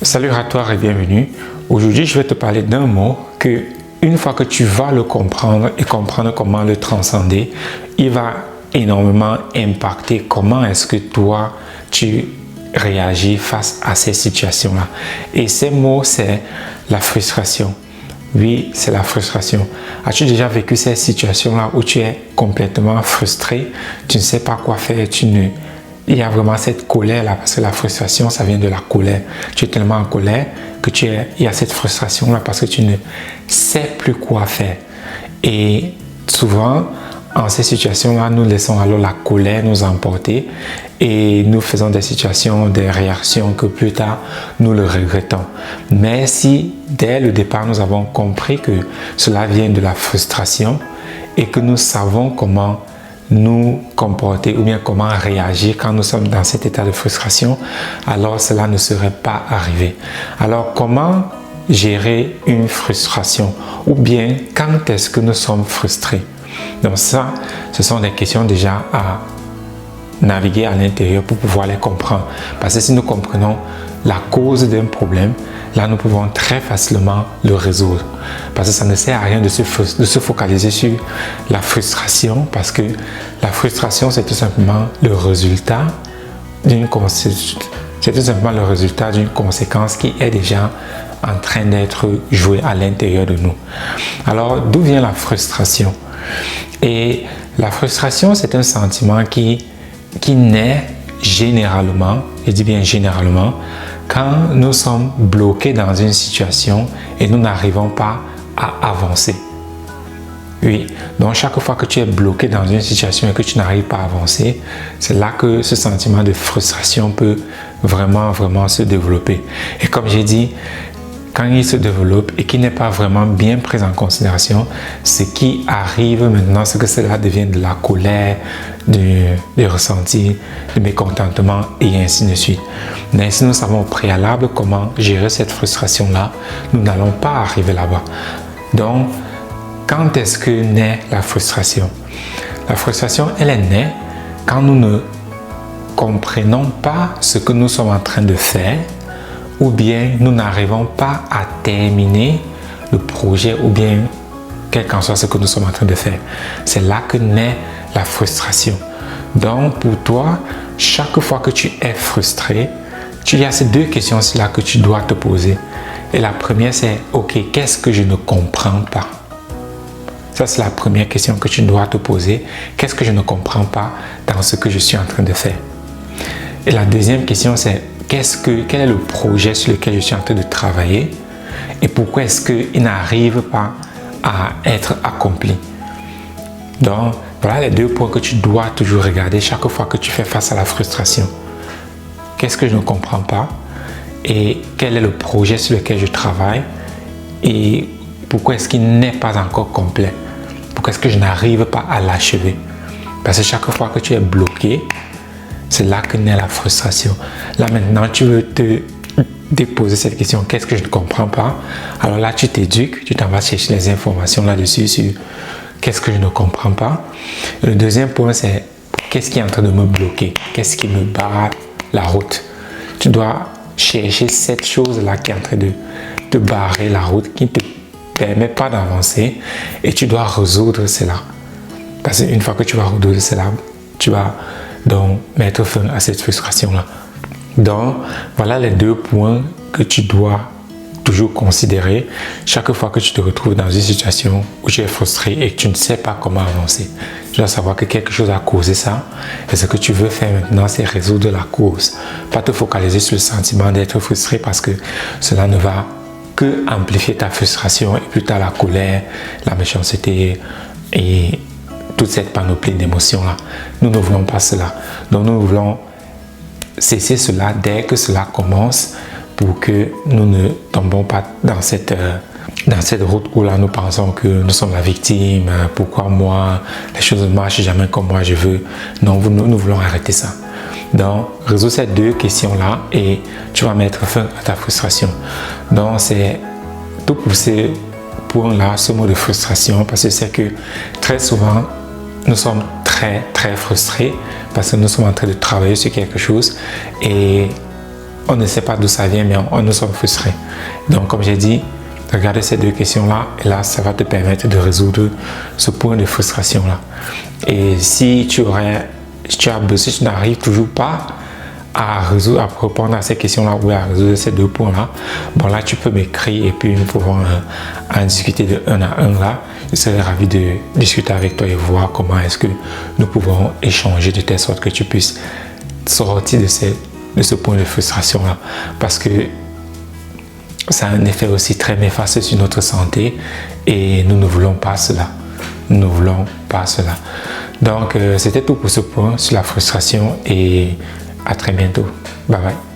Salut à toi et bienvenue. Aujourd'hui, je vais te parler d'un mot que, une fois que tu vas le comprendre et comprendre comment le transcender, il va énormément impacter comment est-ce que toi, tu réagis face à ces situations-là. Et ces mots, c'est la frustration. Oui, c'est la frustration. As-tu déjà vécu ces situations-là où tu es complètement frustré, tu ne sais pas quoi faire, il y a vraiment cette colère-là, parce que la frustration, ça vient de la colère. Tu es tellement en colère que il y a cette frustration-là parce que tu ne sais plus quoi faire. Et souvent, en ces situations-là, nous laissons alors la colère nous emporter et nous faisons des situations, des réactions que plus tard, nous le regrettons. Mais si, dès le départ, nous avons compris que cela vient de la frustration et que nous savons comment nous comporter ou bien comment réagir quand nous sommes dans cet état de frustration, alors cela ne serait pas arrivé. Alors, comment gérer une frustration? Ou bien, quand est-ce que nous sommes frustrés? Donc ça, ce sont des questions déjà à naviguer à l'intérieur pour pouvoir les comprendre. Parce que si nous comprenons la cause d'un problème, là nous pouvons très facilement le résoudre. Parce que ça ne sert à rien de se focaliser sur la frustration, parce que la frustration, c'est tout simplement le résultat d'une conséquence qui est déjà en train d'être jouée à l'intérieur de nous. Alors, d'où vient la frustration? Et la frustration, c'est un sentiment qui naît généralement, je dis bien généralement, quand nous sommes bloqués dans une situation et nous n'arrivons pas à avancer. Oui, donc chaque fois que tu es bloqué dans une situation et que tu n'arrives pas à avancer, c'est là que ce sentiment de frustration peut vraiment se développer. Et comme j'ai dit, quand il se développe et qu'il n'est pas vraiment bien pris en considération, ce qui arrive maintenant, c'est que cela devient de la colère, du ressenti, du mécontentement et ainsi de suite. Mais si nous savons au préalable comment gérer cette frustration-là, nous n'allons pas arriver là-bas. Donc, quand est-ce que naît la frustration? La frustration, elle est née quand nous ne comprenons pas ce que nous sommes en train de faire, ou bien nous n'arrivons pas à terminer le projet, ou bien quel qu'en soit ce que nous sommes en train de faire. C'est là que naît la frustration. Donc pour toi, chaque fois que tu es frustré, il y a ces deux questions-là que tu dois te poser. Et la première, c'est ok, qu'est-ce que je ne comprends pas? Ça, c'est la première question que tu dois te poser. Qu'est-ce que je ne comprends pas dans ce que je suis en train de faire? Et la deuxième question, c'est quel est le projet sur lequel je suis en train de travailler et pourquoi est-ce qu'il n'arrive pas à être accompli? Donc, voilà les deux points que tu dois toujours regarder chaque fois que tu fais face à la frustration. Qu'est-ce que je ne comprends pas et quel est le projet sur lequel je travaille et pourquoi est-ce qu'il n'est pas encore complet? Pourquoi est-ce que je n'arrive pas à l'achever? Parce que chaque fois que tu es bloqué, c'est là que naît la frustration. Là maintenant, tu veux te déposer cette question, qu'est-ce que je ne comprends pas? Alors là, tu t'éduques, tu t'en vas chercher les informations là-dessus sur qu'est-ce que je ne comprends pas. Et le deuxième point, c'est qu'est-ce qui est en train de me bloquer? Qu'est-ce qui me barre la route? Tu dois chercher cette chose-là qui est en train de te barrer la route, qui ne te permet pas d'avancer et tu dois résoudre cela. Parce qu'une fois que tu vas résoudre cela, tu vas donc mettre fin à cette frustration-là. Donc, voilà les deux points que tu dois toujours considérer chaque fois que tu te retrouves dans une situation où tu es frustré et que tu ne sais pas comment avancer. Tu dois savoir que quelque chose a causé ça et ce que tu veux faire maintenant, c'est résoudre la cause. Pas te focaliser sur le sentiment d'être frustré parce que cela ne va que amplifier ta frustration et plus tard la colère, la méchanceté et toute cette panoplie d'émotions-là. Nous ne voulons pas cela. Donc nous voulons cesser cela dès que cela commence pour que nous ne tombons pas dans cette route où là nous pensons que nous sommes la victime, pourquoi moi, les choses ne marchent jamais comme moi je veux. Non, nous voulons arrêter ça. Donc, résous ces deux questions-là et tu vas mettre fin à ta frustration. Donc, c'est tout pour ces points-là, ce mot de frustration, parce que c'est que très souvent, nous sommes très frustrés parce que nous sommes en train de travailler sur quelque chose et on ne sait pas d'où ça vient, mais nous sommes frustrés. Donc, comme j'ai dit, regardez ces deux questions-là, et là, ça va te permettre de résoudre ce point de frustration-là. Et si tu n'arrives toujours pas à répondre à ces questions-là ou à résoudre ces deux points-là, bon là, tu peux m'écrire et puis nous pouvons en discuter de un à un là. Je serais ravi de discuter avec toi et voir comment est-ce que nous pouvons échanger de telle sorte que tu puisses sortir de ce point de frustration-là. Parce que ça a un effet aussi très néfaste sur notre santé et nous ne voulons pas cela. Nous ne voulons pas cela. Donc, c'était tout pour ce point sur la frustration et à très bientôt. Bye bye.